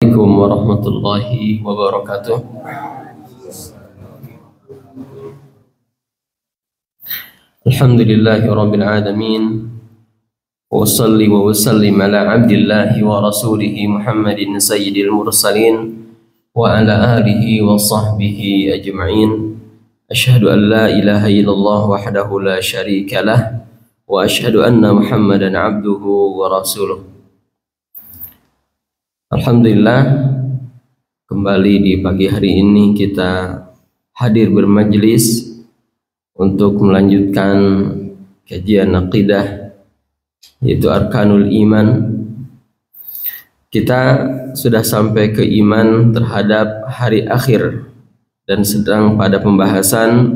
Assalamualaikum warahmatullahi wabarakatuh. Alhamdulillahi rabbil alamin. Wa salli wa sallim ala abdillahi wa rasulihi Muhammadin sayyidil mursalin wa ala alihi wa sahbihi ajma'in. Asyhadu an la ilaha illallah wahdahu la syarika lah wa asyhadu anna Muhammadan abduhu wa rasuluh. Alhamdulillah, kembali di pagi hari ini kita hadir bermajlis untuk melanjutkan kajian aqidah, yaitu Arkanul Iman. Kita sudah sampai ke iman terhadap hari akhir dan sedang pada pembahasan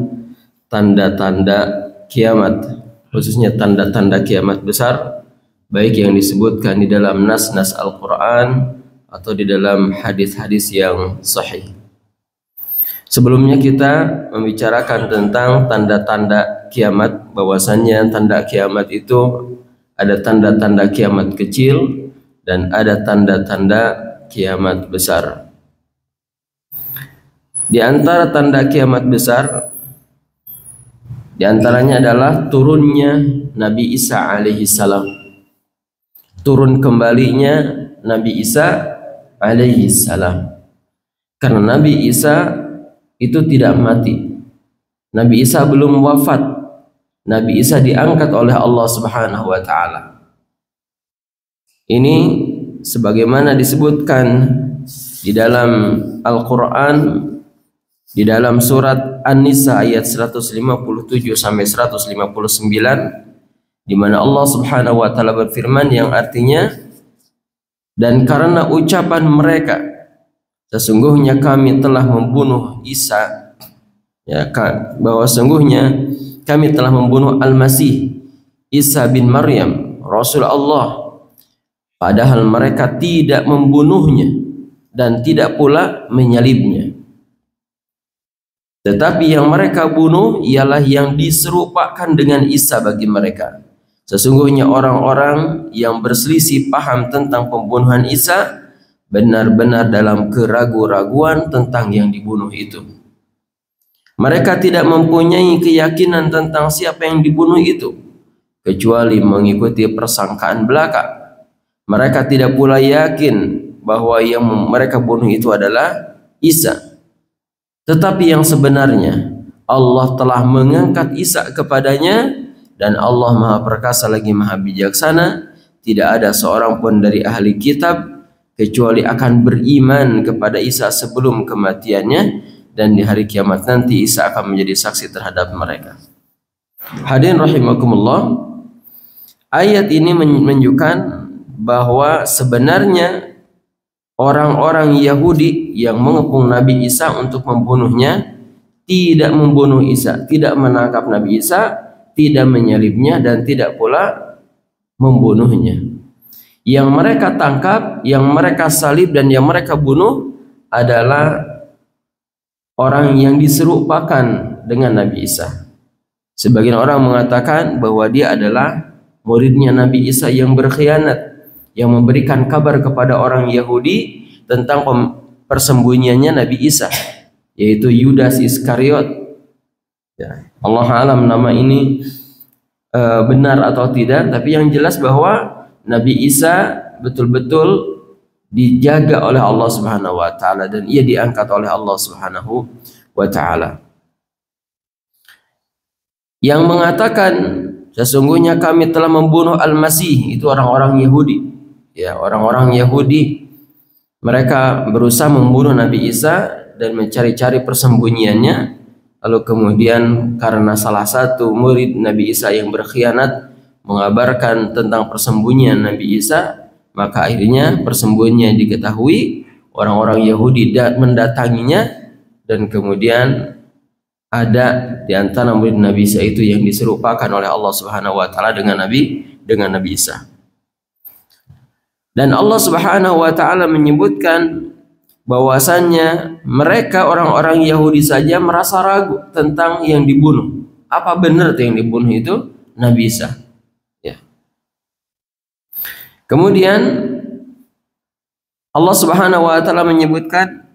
tanda-tanda kiamat, khususnya tanda-tanda kiamat besar, baik yang disebutkan di dalam nas-nas Al-Quran atau di dalam hadis-hadis yang sahih. Sebelumnya kita membicarakan tentang tanda-tanda kiamat, bahwasannya tanda kiamat itu ada tanda-tanda kiamat kecil dan ada tanda-tanda kiamat besar. Di antara tanda kiamat besar, di antaranya adalah turunnya Nabi Isa alaihi salam. Turun kembalinya Nabi Isa alaihi salam. Karena Nabi Isa itu tidak mati. Nabi Isa belum wafat. Nabi Isa diangkat oleh Allah Subhanahu wa taala. Ini sebagaimana disebutkan di dalam Al-Qur'an, di dalam surat An-Nisa ayat 157 sampai 159, di mana Allah Subhanahu wa taala berfirman yang artinya, dan karena ucapan mereka, sesungguhnya kami telah membunuh Isa, ya, bahwa sesungguhnya kami telah membunuh Al-Masih Isa bin Maryam, Rasul Allah, padahal mereka tidak membunuhnya dan tidak pula menyalibnya. Tetapi yang mereka bunuh ialah yang diserupakan dengan Isa bagi mereka. Sesungguhnya orang-orang yang berselisih paham tentang pembunuhan Isa benar-benar dalam keraguan-raguan tentang yang dibunuh itu. Mereka tidak mempunyai keyakinan tentang siapa yang dibunuh itu, kecuali mengikuti persangkaan belaka. Mereka tidak pula yakin bahwa yang mereka bunuh itu adalah Isa. Tetapi yang sebenarnya Allah telah mengangkat Isa kepadanya, dan Allah Maha Perkasa lagi Maha Bijaksana. Tidak ada seorang pun dari ahli kitab kecuali akan beriman kepada Isa sebelum kematiannya, dan di hari kiamat nanti Isa akan menjadi saksi terhadap mereka. Hadirin rahimakumullah, ayat ini menunjukkan bahwa sebenarnya orang-orang Yahudi yang mengepung Nabi Isa untuk membunuhnya tidak membunuh Isa, tidak menangkap Nabi Isa, tidak menyalibnya, dan tidak pula membunuhnya. Yang mereka tangkap, yang mereka salib, dan yang mereka bunuh adalah orang yang diserupakan dengan Nabi Isa. Sebagian orang mengatakan bahwa dia adalah muridnya Nabi Isa yang berkhianat, yang memberikan kabar kepada orang Yahudi tentang persembunyiannya Nabi Isa, yaitu Yudas Iskariot. Ya, Allah alam nama ini benar atau tidak, tapi yang jelas bahwa Nabi Isa betul-betul dijaga oleh Allah Subhanahu wa taala dan ia diangkat oleh Allah Subhanahu wa taala. Yang mengatakan sesungguhnya kami telah membunuh Al-Masih itu orang-orang Yahudi. Ya, orang-orang Yahudi mereka berusaha membunuh Nabi Isa dan mencari-cari persembunyiannya. Lalu kemudian karena salah satu murid Nabi Isa yang berkhianat mengabarkan tentang persembunyian Nabi Isa, maka akhirnya persembunyian diketahui, orang-orang Yahudi mendatanginya, dan kemudian ada di antara murid Nabi Isa itu yang diserupakan oleh Allah Subhanahu wa taala dengan Nabi Isa. Dan Allah Subhanahu wa taala menyebutkan bahwasannya mereka orang-orang Yahudi saja merasa ragu tentang yang dibunuh. Apa benar yang dibunuh itu Nabi Isa? Ya. Kemudian Allah Subhanahu wa taala menyebutkan,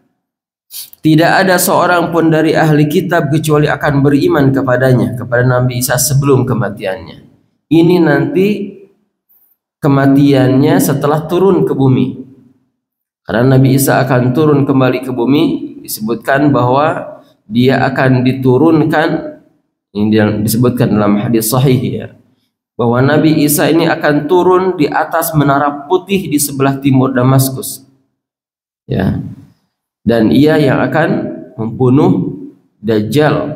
tidak ada seorang pun dari ahli kitab kecuali akan beriman kepadanya, kepada Nabi Isa sebelum kematiannya. Ini nanti kematiannya setelah turun ke bumi. Karena Nabi Isa akan turun kembali ke bumi, disebutkan bahwa dia akan diturunkan, ini disebutkan dalam hadis sahih ya, bahwa Nabi Isa ini akan turun di atas menara putih di sebelah timur Damaskus. Ya. Dan ia yang akan membunuh Dajjal.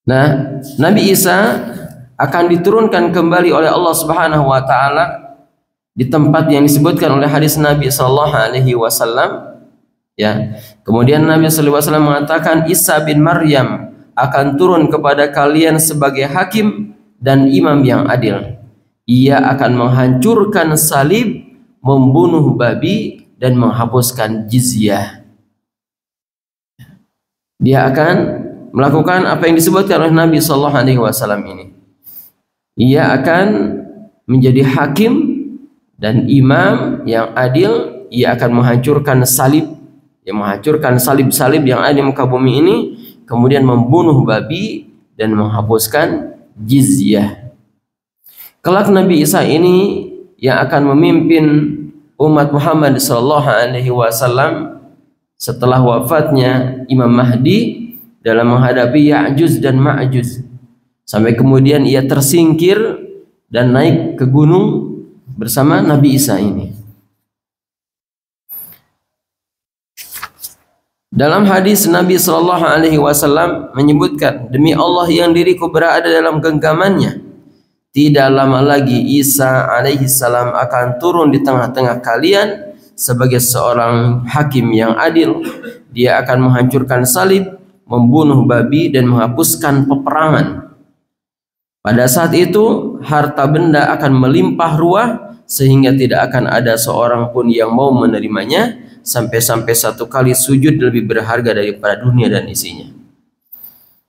Nah, Nabi Isa akan diturunkan kembali oleh Allah Subhanahu wa taala di tempat yang disebutkan oleh hadis Nabi sallallahu alaihi wasallam. Ya. Kemudian Nabi sallallahu alaihi wasallam mengatakan, Isa bin Maryam akan turun kepada kalian sebagai hakim dan imam yang adil. Ia akan menghancurkan salib, membunuh babi, dan menghapuskan jizyah. Dia akan melakukan apa yang disebutkan oleh Nabi sallallahu alaihi wasallam ini. Ia akan menjadi hakim dan imam yang adil. Ia akan menghancurkan salib, yang menghancurkan salib-salib yang ada di muka bumi ini, kemudian membunuh babi dan menghapuskan jizyah. Kelak Nabi Isa ini yang akan memimpin umat Muhammad sallallahu alaihi wasallam setelah wafatnya Imam Mahdi dalam menghadapi Ya'juj dan Ma'juj, sampai kemudian ia tersingkir dan naik ke gunung bersama Nabi Isa ini. Dalam hadis Nabi sallallahu alaihi wasallam menyebutkan, demi Allah yang diriku berada dalam genggamannya, tidak lama lagi Isa alaihi salam akan turun di tengah-tengah kalian sebagai seorang hakim yang adil. Dia akan menghancurkan salib, membunuh babi, dan menghapuskan peperangan. Pada saat itu harta benda akan melimpah ruah sehingga tidak akan ada seorang pun yang mau menerimanya, sampai-sampai satu kali sujud lebih berharga daripada dunia dan isinya.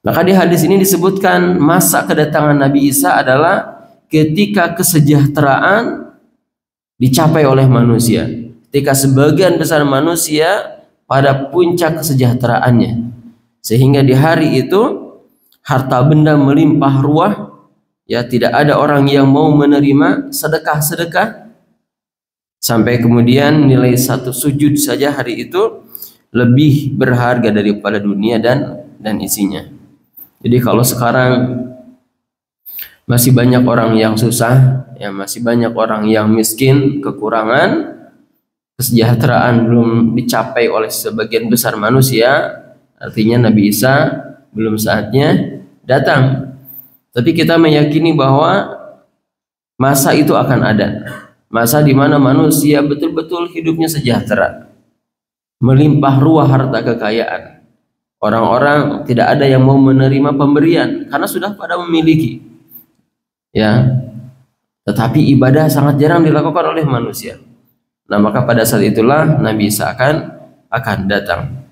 Maka di hadis ini disebutkan masa kedatangan Nabi Isa adalah ketika kesejahteraan dicapai oleh manusia, ketika sebagian besar manusia pada puncak kesejahteraannya, sehingga di hari itu harta benda melimpah ruah, ya tidak ada orang yang mau menerima sedekah-sedekah, sampai kemudian nilai satu sujud saja hari itu lebih berharga daripada dunia dan isinya. Jadi kalau sekarang masih banyak orang yang susah, ya masih banyak orang yang miskin, kekurangan, kesejahteraan belum dicapai oleh sebagian besar manusia, artinya Nabi Isa belum saatnya datang. Tapi kita meyakini bahwa masa itu akan ada. Masa di mana manusia betul-betul hidupnya sejahtera, melimpah ruah harta kekayaan. Orang-orang tidak ada yang mau menerima pemberian karena sudah pada memiliki. Ya. Tetapi ibadah sangat jarang dilakukan oleh manusia. Nah, maka pada saat itulah Nabi Isa akan datang.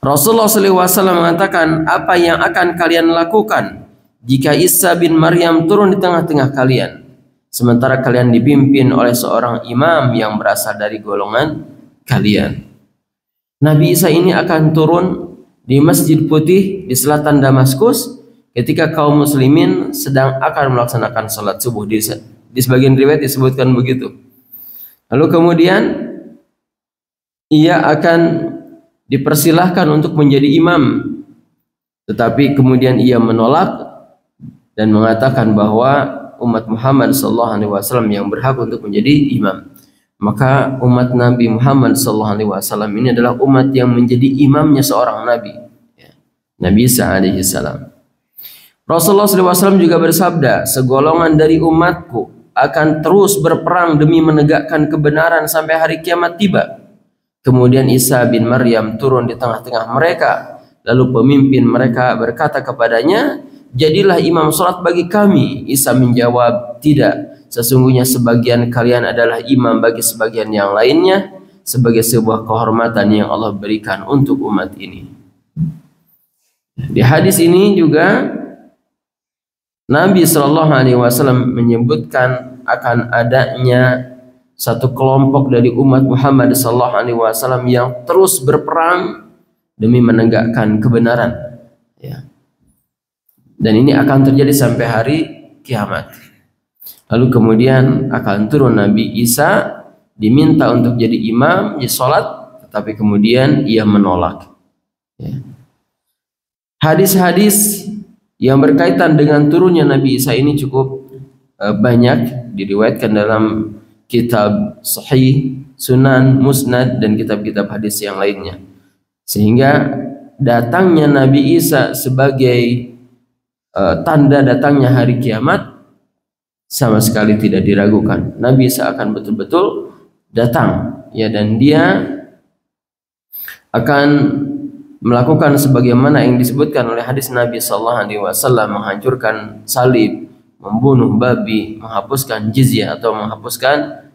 Rasulullah SAW mengatakan, apa yang akan kalian lakukan jika Isa bin Maryam turun di tengah-tengah kalian, sementara kalian dipimpin oleh seorang imam yang berasal dari golongan kalian? Nabi Isa ini akan turun di Masjid Putih di selatan Damaskus ketika kaum muslimin sedang akan melaksanakan salat subuh. Di sebagian riwayat disebutkan begitu. Lalu kemudian ia akan dipersilahkan untuk menjadi imam, tetapi kemudian ia menolak dan mengatakan bahwa umat Muhammad sallallahu alaihi wasallam yang berhak untuk menjadi imam. Maka umat Nabi Muhammad sallallahu alaihi wasallam ini adalah umat yang menjadi imamnya seorang nabi, ya, Nabi Isa alaihi salam. Rasulullah sallallahu alaihi wasallam juga bersabda, segolongan dari umatku akan terus berperang demi menegakkan kebenaran sampai hari kiamat tiba. Kemudian Isa bin Maryam turun di tengah-tengah mereka, lalu pemimpin mereka berkata kepadanya, jadilah imam salat bagi kami. Isa menjawab, tidak, sesungguhnya sebagian kalian adalah imam bagi sebagian yang lainnya, sebagai sebuah kehormatan yang Allah berikan untuk umat ini. Di hadis ini juga Nabi SAW menyebutkan akan adanya satu kelompok dari umat Muhammad SAW yang terus berperang demi menegakkan kebenaran, ya. Dan ini akan terjadi sampai hari kiamat. Lalu kemudian akan turun Nabi Isa, diminta untuk jadi imam, jadi sholat, tetapi kemudian ia menolak, ya. Hadis-hadis yang berkaitan dengan turunnya Nabi Isa ini cukup banyak diriwayatkan dalam kitab Sahih, Sunan, Musnad, dan kitab-kitab hadis yang lainnya. Sehingga datangnya Nabi Isa sebagai tanda datangnya hari kiamat sama sekali tidak diragukan. Nabi Isa akan betul-betul datang, ya, dan dia akan melakukan sebagaimana yang disebutkan oleh hadis Nabi SAW, menghancurkan salib, membunuh babi, menghapuskan jizyah atau menghapuskan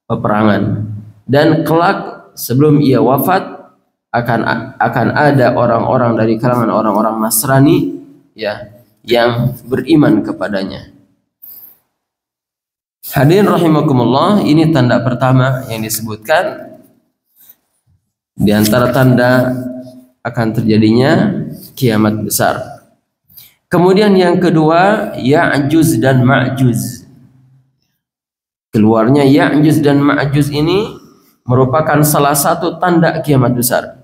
peperangan. Dan kelak sebelum ia wafat akan ada orang-orang dari kalangan orang-orang Nasrani, ya, yang beriman kepadanya. Hadirin rahimakumullah, ini tanda pertama yang disebutkan di antara tanda akan terjadinya kiamat besar. Kemudian yang kedua, Ya'juj dan Ma'juj. Keluarnya Ya'juj dan Ma'juj ini merupakan salah satu tanda kiamat besar.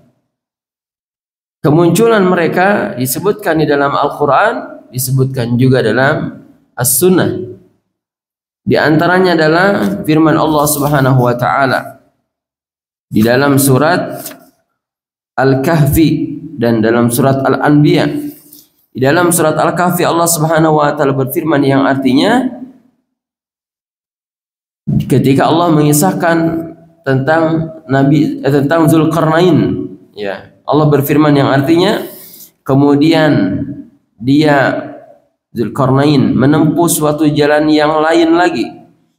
Kemunculan mereka disebutkan di dalam Al-Quran, disebutkan juga dalam As-Sunnah. Di antaranya adalah firman Allah Subhanahu wa taala di dalam surat Al-Kahfi dan dalam surat Al-Anbiya. Di dalam surat Al-Kahfi Allah Subhanahu wa taala berfirman yang artinya ketika Allah mengisahkan tentang tentang Zulkarnain, ya. Allah berfirman yang artinya kemudian dia Zulkarnain menempuh suatu jalan yang lain lagi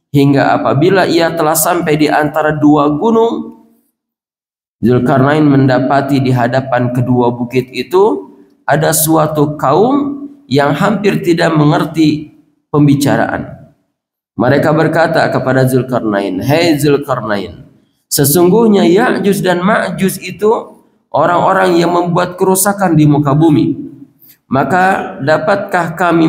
hingga apabila ia telah sampai di antara dua gunung, Zulkarnain mendapati di hadapan kedua bukit itu ada suatu kaum yang hampir tidak mengerti pembicaraan. Mereka berkata kepada Zulkarnain, "Hei Zulkarnain, sesungguhnya Ya'juj dan Ma'juj itu orang-orang yang membuat kerusakan di muka bumi. Maka dapatkah kami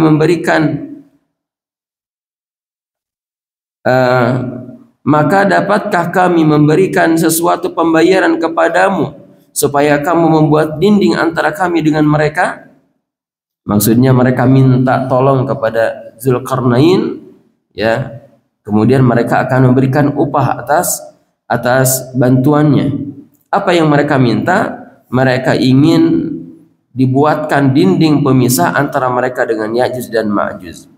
memberikan sesuatu pembayaran kepadamu supaya kamu membuat dinding antara kami dengan mereka?" Maksudnya mereka minta tolong kepada Zulkarnain, ya. Kemudian mereka akan memberikan upah atas bantuannya. Apa yang mereka minta? Mereka ingin dibuatkan dinding pemisah antara mereka dengan Ya'juj dan Ma'juj.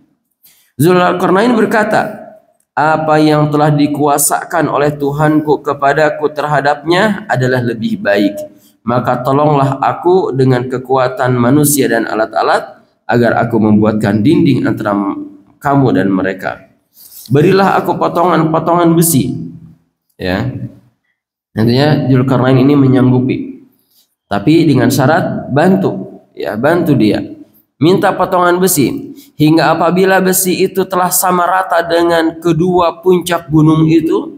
Zulkarnain berkata, "Apa yang telah dikuasakan oleh Tuhanku kepadaku terhadapnya adalah lebih baik. Maka tolonglah aku dengan kekuatan manusia dan alat-alat agar aku membuatkan dinding antara kamu dan mereka. Berilah aku potongan-potongan besi." Ya. Nantinya Zulkarnain ini menyanggupi. Tapi dengan syarat bantu, ya, bantu dia. Minta potongan besi hingga apabila besi itu telah sama rata dengan kedua puncak gunung itu,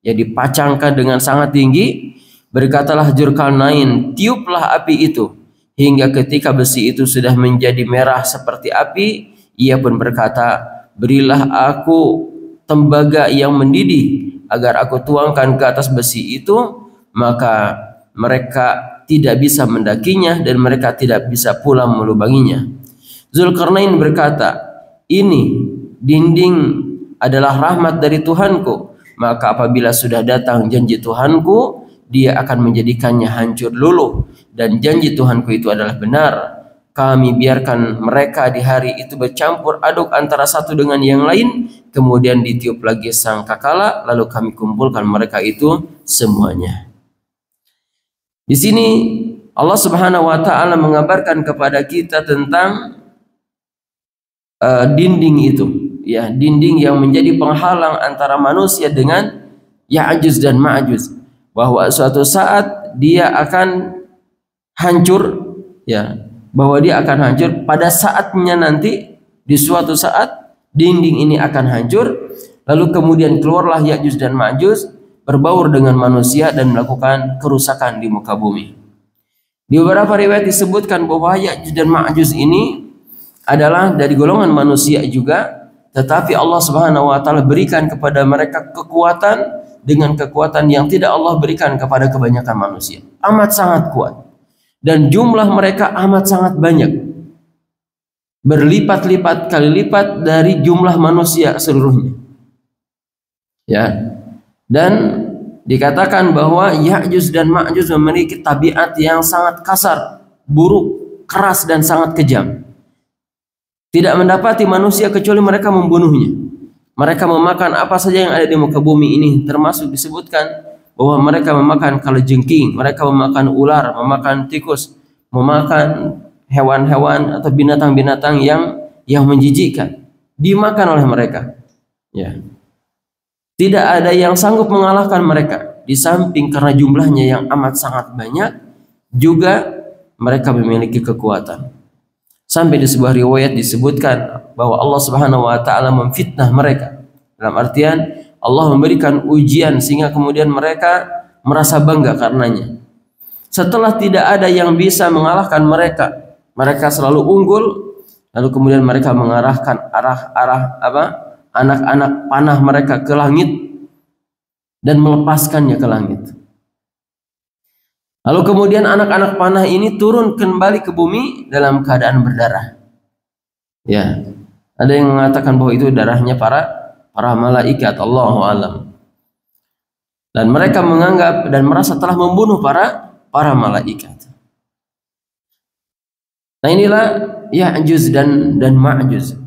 ya, dipacangkan dengan sangat tinggi, berkatalah Zulkarnain, "Tiuplah api itu." Hingga ketika besi itu sudah menjadi merah seperti api, ia pun berkata, "Berilah aku tembaga yang mendidih agar aku tuangkan ke atas besi itu." Maka mereka tidak bisa mendakinya dan mereka tidak bisa pula melubanginya. Zulkarnain berkata, "Ini dinding adalah rahmat dari Tuhanku, maka apabila sudah datang janji Tuhanku, dia akan menjadikannya hancur luluh, dan janji Tuhanku itu adalah benar. Kami biarkan mereka di hari itu bercampur aduk antara satu dengan yang lain, kemudian ditiup lagi sangkakala, lalu kami kumpulkan mereka itu semuanya." Di sini Allah Subhanahu wa taala mengabarkan kepada kita tentang dinding itu, ya, dinding yang menjadi penghalang antara manusia dengan Ya'juj dan Ma'juj, bahwa suatu saat dia akan hancur, ya, bahwa dia akan hancur pada saatnya nanti. Di suatu saat dinding ini akan hancur Lalu kemudian keluarlah Ya'juj dan Ma'juj berbaur dengan manusia dan melakukan kerusakan di muka bumi. Di beberapa riwayat disebutkan bahwa Ya'juj dan Ma'juj ini adalah dari golongan manusia juga, tetapi Allah Subhanahu wa taala berikan kepada mereka kekuatan dengan kekuatan yang tidak Allah berikan kepada kebanyakan manusia. Amat sangat kuat. Dan jumlah mereka amat sangat banyak. Berlipat-lipat kali lipat dari jumlah manusia seluruhnya. Ya. Dan dikatakan bahwa Ya'juj dan Ma'juj memiliki tabiat yang sangat kasar, buruk, keras dan sangat kejam. Tidak mendapati manusia kecuali mereka membunuhnya. Mereka memakan apa saja yang ada di muka bumi ini, termasuk disebutkan bahwa mereka memakan kalajengking, mereka memakan ular, memakan tikus, memakan hewan-hewan atau binatang-binatang yang menjijikkan, dimakan oleh mereka. Ya. Tidak ada yang sanggup mengalahkan mereka. Di samping karena jumlahnya yang amat sangat banyak, juga mereka memiliki kekuatan. Sampai di sebuah riwayat disebutkan bahwa Allah Subhanahu wa taala memfitnah mereka. Dalam artian Allah memberikan ujian sehingga kemudian mereka merasa bangga karenanya. Setelah tidak ada yang bisa mengalahkan mereka, mereka selalu unggul, lalu kemudian mereka mengarahkan anak-anak panah mereka ke langit dan melepaskannya ke langit. Lalu kemudian anak-anak panah ini turun kembali ke bumi dalam keadaan berdarah. Ya, ada yang mengatakan bahwa itu darahnya para malaikat, Allahu a'lam. Dan mereka menganggap dan merasa telah membunuh para malaikat. Nah, inilah Ya'juj dan Ma'juj.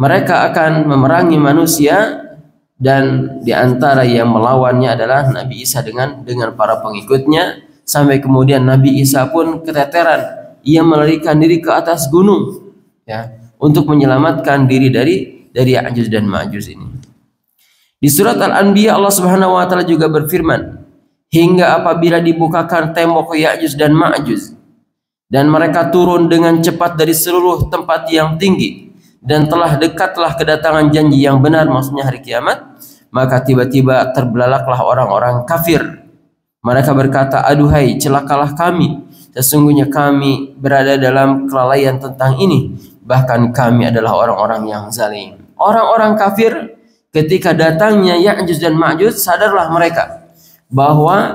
Mereka akan memerangi manusia, dan di antara yang melawannya adalah Nabi Isa dengan para pengikutnya, sampai kemudian Nabi Isa pun keteteran. Ia melarikan diri ke atas gunung, ya, untuk menyelamatkan diri dari Ya'juj dan Ma'juj ini. Di surat Al-Anbiya Allah Subhanahu wa taala juga berfirman, hingga apabila dibukakan tembok Ya'juj dan Ma'juj dan mereka turun dengan cepat dari seluruh tempat yang tinggi, dan telah dekatlah kedatangan janji yang benar, maksudnya hari kiamat, maka tiba-tiba terbelalaklah orang-orang kafir. Mereka berkata, aduhai celakalah kami, sesungguhnya kami berada dalam kelalaian tentang ini, bahkan kami adalah orang-orang yang zalim. Orang-orang kafir ketika datangnya Ya'juj dan Ma'juj, sadarlah mereka bahwa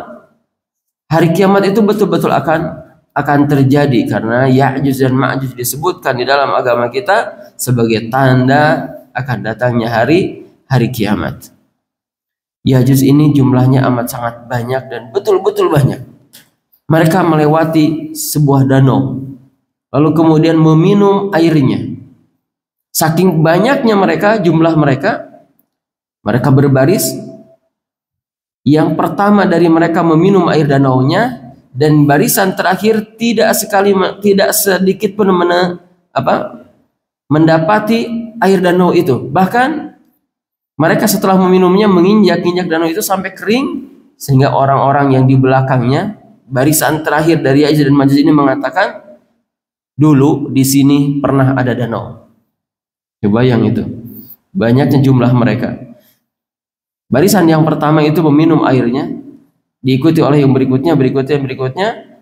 hari kiamat itu betul-betul akan terjadi, karena Ya'juj dan Ma'juj disebutkan di dalam agama kita sebagai tanda akan datangnya hari kiamat. Ya'juj ini jumlahnya amat sangat banyak dan betul-betul banyak. Mereka melewati sebuah danau, lalu kemudian meminum airnya. Saking banyaknya mereka, jumlah mereka berbaris. Yang pertama dari mereka meminum air danaunya, dan barisan terakhir tidak sedikit pun mendapati air danau itu. Bahkan mereka setelah meminumnya menginjak-injak danau itu sampai kering, sehingga orang-orang yang di belakangnya, barisan terakhir dari Ya'juj dan Ma'juj ini mengatakan, dulu di sini pernah ada danau. Coba yang itu, banyaknya jumlah mereka. Barisan yang pertama itu meminum airnya, diikuti oleh yang berikutnya,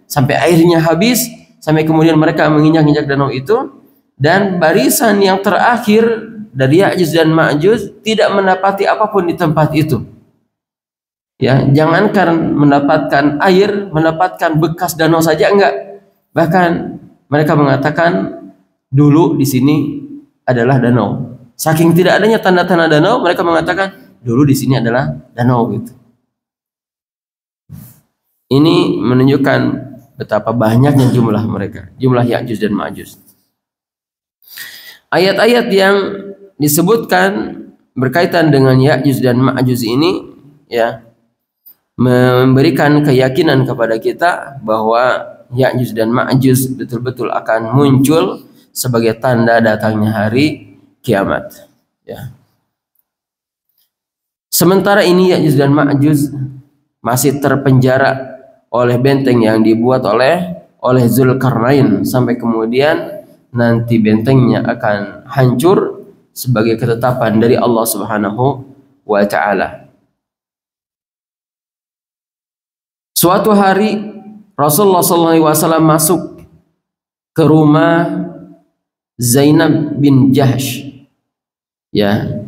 sampai airnya habis, sampai kemudian mereka menginjak-injak danau itu, dan barisan yang terakhir dari Ya'juj dan Ma'juj tidak mendapati apapun di tempat itu. Ya, jangankan mendapatkan air, mendapatkan bekas danau saja enggak. Bahkan mereka mengatakan dulu di sini adalah danau. Saking tidak adanya tanda-tanda danau, mereka mengatakan dulu di sini adalah danau gitu. Ini menunjukkan betapa banyaknya jumlah mereka, jumlah Ya'juj dan Ma'juj. Ayat-ayat yang disebutkan berkaitan dengan Ya'juj dan Ma'juj ini, ya, memberikan keyakinan kepada kita bahwa Ya'juj dan Ma'juj betul-betul akan muncul sebagai tanda datangnya hari kiamat, ya. Sementara ini Ya'juj dan Ma'juj masih terpenjara oleh benteng yang dibuat oleh Zulkarnain, sampai kemudian nanti bentengnya akan hancur sebagai ketetapan dari Allah Subhanahu wa ta'ala. Suatu hari Rasulullah SAW masuk ke rumah Zainab bin Jahsh, ya,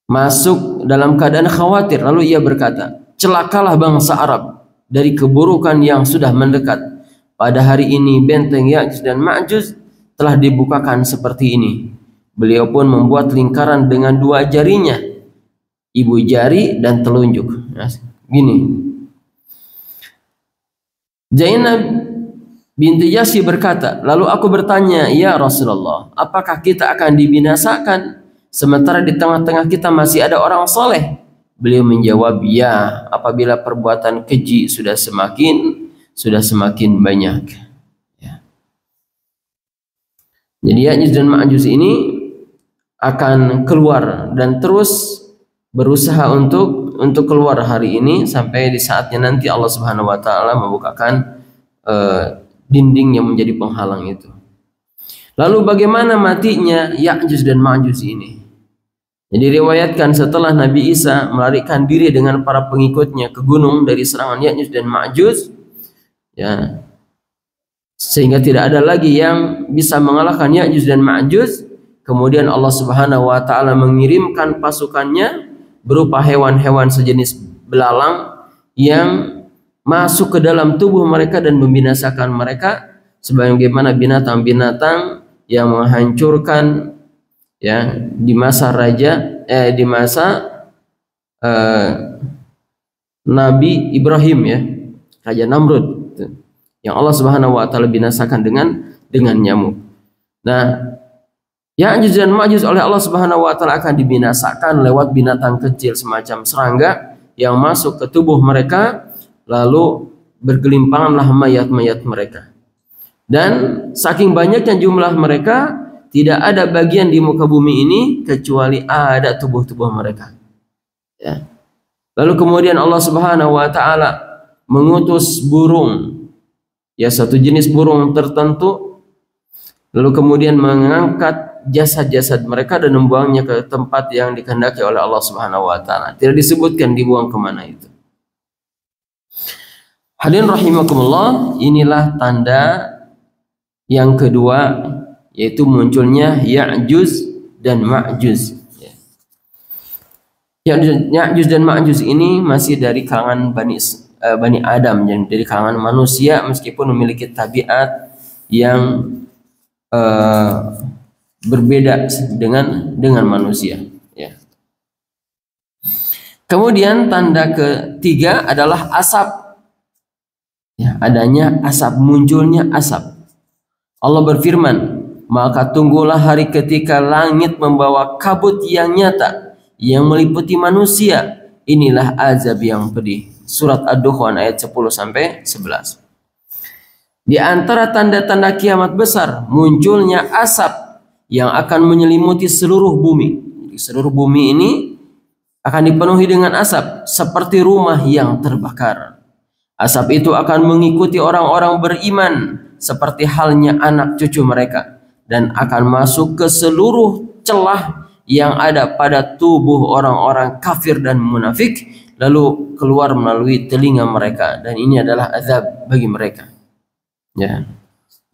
masuk dalam keadaan khawatir. Lalu ia berkata, celakalah bangsa Arab dari keburukan yang sudah mendekat. Pada hari ini benteng Ya'juj dan Ma'juj telah dibukakan seperti ini. Beliau pun membuat lingkaran dengan dua jarinya, ibu jari dan telunjuk. Nah, gini. Zainab binti Jahsy berkata, lalu aku bertanya, ya Rasulullah, apakah kita akan dibinasakan sementara di tengah-tengah kita masih ada orang soleh? Beliau menjawab, ya, apabila perbuatan keji sudah semakin banyak. Ya. Jadi Ya'juj dan Ma'juj ini akan keluar dan terus berusaha untuk keluar hari ini sampai di saatnya nanti Allah Subhanahu wa taala membukakan dinding yang menjadi penghalang itu. Lalu bagaimana matinya Ya'juj dan Ma'juj ini? Jadi diriwayatkan setelah Nabi Isa melarikan diri dengan para pengikutnya ke gunung dari serangan Ya'juj dan Ma'juj, ya, sehingga tidak ada lagi yang bisa mengalahkan Ya'juj dan Ma'juj. Kemudian Allah Subhanahu wa taala mengirimkan pasukannya berupa hewan-hewan sejenis belalang yang masuk ke dalam tubuh mereka dan membinasakan mereka, sebagaimana binatang-binatang yang menghancurkan, ya, di masa Nabi Ibrahim, ya, Raja Namrud, yang Allah Subhanahu wa taala binasakan dengan nyamuk. Nah, Ya'juj dan Ma'juj oleh Allah Subhanahu wa taala akan dibinasakan lewat binatang kecil semacam serangga yang masuk ke tubuh mereka, lalu bergelimpanganlah mayat-mayat mereka. Dan saking banyaknya jumlah mereka, tidak ada bagian di muka bumi ini kecuali ada tubuh-tubuh mereka. Ya. Lalu kemudian Allah Subhanahu wa taala mengutus burung, ya, satu jenis burung tertentu, lalu kemudian mengangkat jasad-jasad mereka dan membuangnya ke tempat yang dikehendaki oleh Allah Subhanahu wa taala. Tidak disebutkan dibuang kemana itu. Hadirin rahimakumullah, inilah tanda yang kedua, yaitu munculnya Ya'juj dan Ma'juj. Ya'juj dan Ma'juj ini masih dari kalangan Bani Adam, yang dari kalangan manusia, meskipun memiliki tabiat yang berbeda dengan manusia, ya. Kemudian tanda ketiga adalah asap, ya, adanya asap, munculnya asap. Allah berfirman, maka tunggulah hari ketika langit membawa kabut yang nyata yang meliputi manusia, inilah azab yang pedih. Surat Ad-Dukhan ayat 10-11. Di antara tanda-tanda kiamat besar munculnya asap yang akan menyelimuti seluruh bumi. Jadi seluruh bumi ini akan dipenuhi dengan asap seperti rumah yang terbakar. Asap itu akan mengikuti orang-orang beriman seperti halnya anak cucu mereka, dan akan masuk ke seluruh celah yang ada pada tubuh orang-orang kafir dan munafik, lalu keluar melalui telinga mereka, dan ini adalah azab bagi mereka. Ya.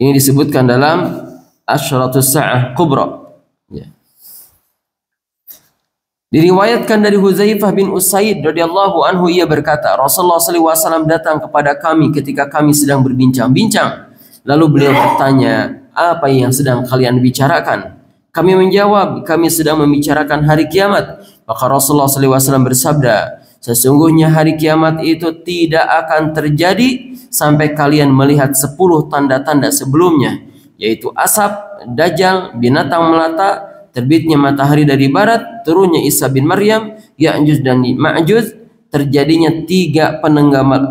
Ini disebutkan dalam Asyratus Sa'ah Kubra. Ya. Diriwayatkan dari Huzaifah bin Usaid radhiyallahu anhu, ia berkata, Rasulullah SAW datang kepada kami ketika kami sedang berbincang-bincang. Lalu beliau bertanya, apa yang sedang kalian bicarakan? Kami menjawab, kami sedang membicarakan hari kiamat. Maka Rasulullah SAW bersabda, sesungguhnya hari kiamat itu tidak akan terjadi sampai kalian melihat 10 tanda-tanda sebelumnya, yaitu asap, dajjal, binatang melata, terbitnya matahari dari barat, turunnya Isa bin Maryam, Ya'juj dan Ma'juj, terjadinya 3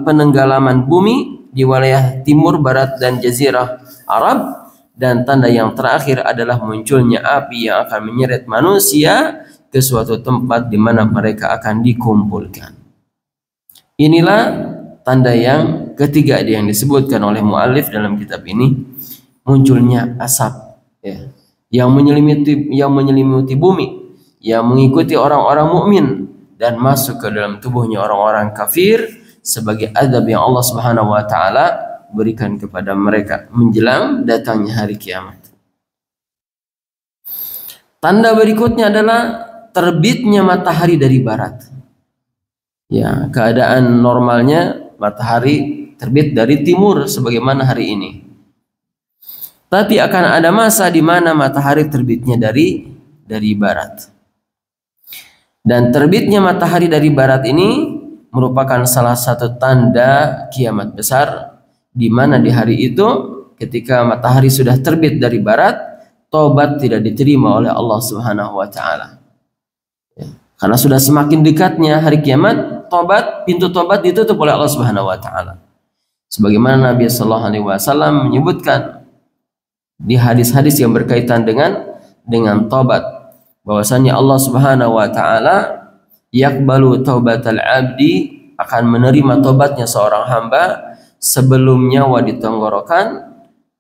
penenggalaman bumi di wilayah timur, barat, dan jazirah Arab, dan tanda yang terakhir adalah munculnya api yang akan menyeret manusia ke suatu tempat di mana mereka akan dikumpulkan. Inilah tanda yang ketiga yang disebutkan oleh muallif dalam kitab ini, munculnya asap, ya, yang menyelimuti bumi, yang mengikuti orang-orang mukmin, dan masuk ke dalam tubuhnya orang-orang kafir sebagai azab yang Allah Subhanahu wa taala berikan kepada mereka menjelang datangnya hari kiamat. Tanda berikutnya adalah terbitnya matahari dari barat. Ya, keadaan normalnya matahari terbit dari timur sebagaimana hari ini. Tapi akan ada masa di mana matahari terbitnya dari barat. Dan terbitnya matahari dari barat ini merupakan salah satu tanda kiamat besar, di mana di hari itu ketika matahari sudah terbit dari barat, tobat tidak diterima oleh Allah Subhanahu wa taala. Ya, karena sudah semakin dekatnya hari kiamat, pintu tobat ditutup oleh Allah Subhanahu wa taala. Sebagaimana Nabi sallallahu alaihi wasallam menyebutkan di hadis-hadis yang berkaitan dengan tobat, bahwasanya Allah Subhanahu wa taala yaqbalu taubatal abdi, akan menerima tobatnya seorang hamba sebelum nyawa di tenggorokan,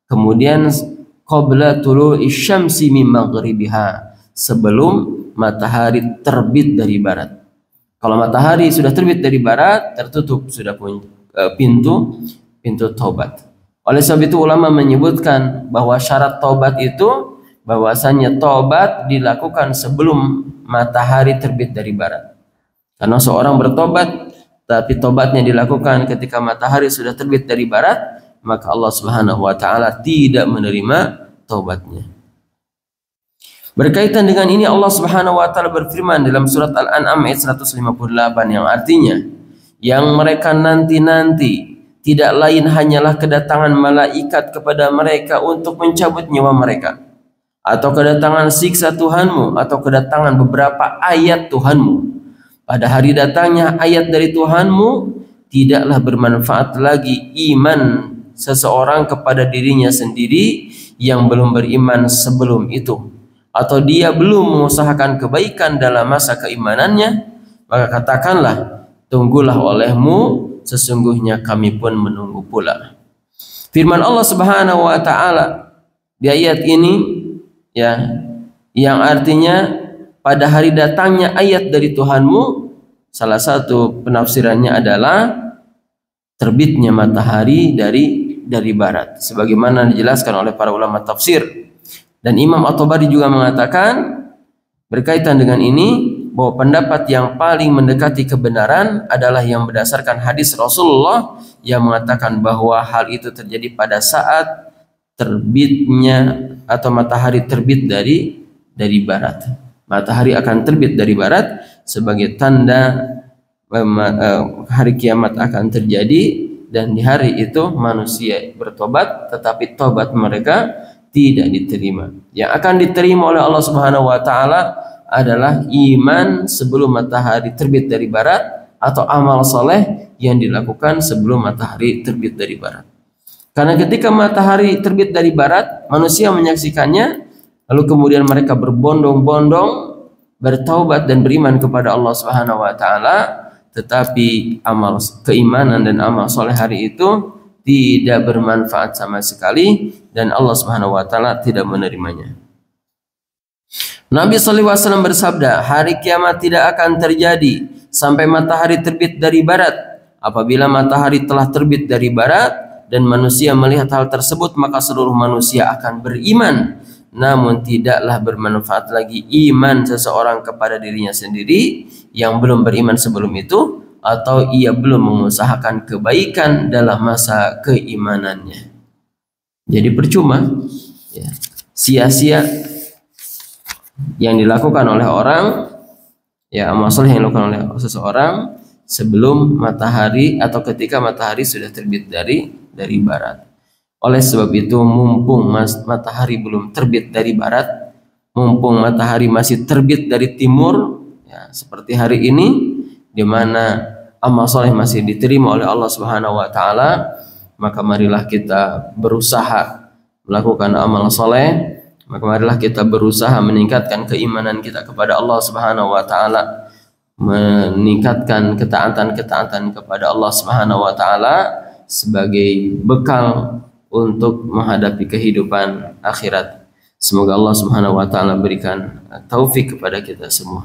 kemudian qabla tulu'i syamsi min maghribiha, sebelum matahari terbit dari barat. Kalau matahari sudah terbit dari barat, tertutup sudah pintu taubat. Oleh sebab itu ulama menyebutkan bahwa syarat taubat itu bahwasanya taubat dilakukan sebelum matahari terbit dari barat. Karena seorang bertobat tapi tobatnya dilakukan ketika matahari sudah terbit dari barat, maka Allah Subhanahu wa taala tidak menerima taubatnya. Berkaitan dengan ini Allah Subhanahu wa taala berfirman dalam surat Al-An'am ayat 158 yang artinya, yang mereka nanti-nanti tidak lain hanyalah kedatangan malaikat kepada mereka untuk mencabut nyawa mereka, atau kedatangan siksa Tuhanmu, atau kedatangan beberapa ayat Tuhanmu. Pada hari datangnya ayat dari Tuhanmu, tidaklah bermanfaat lagi iman seseorang kepada dirinya sendiri yang belum beriman sebelum itu, atau dia belum mengusahakan kebaikan dalam masa keimanannya, maka katakanlah, tunggulah olehmu, sesungguhnya kami pun menunggu pula. Firman Allah Subhanahu wa taala di ayat ini, ya, yang artinya pada hari datangnya ayat dari Tuhanmu, salah satu penafsirannya adalah terbitnya matahari dari barat, sebagaimana dijelaskan oleh para ulama tafsir. Dan Imam At-Tabari juga mengatakan berkaitan dengan ini bahwa pendapat yang paling mendekati kebenaran adalah yang berdasarkan hadis Rasulullah yang mengatakan bahwa hal itu terjadi pada saat terbitnya atau matahari terbit dari barat. Matahari akan terbit dari barat sebagai tanda hari kiamat akan terjadi, dan di hari itu manusia bertobat tetapi tobat mereka tidak diterima. Yang akan diterima oleh Allah Subhanahu wa taala adalah iman sebelum matahari terbit dari barat, atau amal soleh yang dilakukan sebelum matahari terbit dari barat. Karena ketika matahari terbit dari barat, manusia menyaksikannya, lalu kemudian mereka berbondong-bondong bertaubat dan beriman kepada Allah Subhanahu wa taala, tetapi amal keimanan dan amal soleh hari itu tidak bermanfaat sama sekali, dan Allah Subhanahu wa taala tidak menerimanya. Nabi SAW bersabda, hari kiamat tidak akan terjadi sampai matahari terbit dari barat. Apabila matahari telah terbit dari barat dan manusia melihat hal tersebut, maka seluruh manusia akan beriman. Namun tidaklah bermanfaat lagi iman seseorang kepada dirinya sendiri yang belum beriman sebelum itu, atau ia belum mengusahakan kebaikan dalam masa keimanannya. Jadi percuma, ya, sia-sia yang dilakukan oleh orang, ya, amal soleh yang dilakukan oleh seseorang sebelum matahari atau ketika matahari sudah terbit dari barat. Oleh sebab itu, mumpung matahari belum terbit dari barat, mumpung matahari masih terbit dari timur, ya, seperti hari ini, di mana amal soleh masih diterima oleh Allah Subhanahu wa taala, maka marilah kita berusaha melakukan amal soleh. Maka marilah kita berusaha meningkatkan keimanan kita kepada Allah Subhanahu wa taala, meningkatkan ketaatan-ketaatan kepada Allah Subhanahu wa taala sebagai bekal untuk menghadapi kehidupan akhirat. Semoga Allah Subhanahu wa taala berikan taufik kepada kita semua.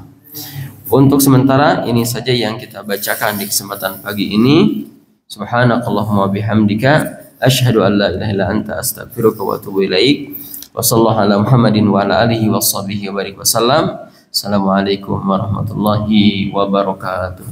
Untuk sementara ini saja yang kita bacakan di kesempatan pagi ini. Subhanakallahumma bihamdika asyhadu an la ilaha illa anta astaghfiruka wa atubu ilaik. Wa sallallahu ala Muhammadin wa ala alihi washabihi wa barik wasallam. Assalamualaikum warahmatullahi wabarakatuh.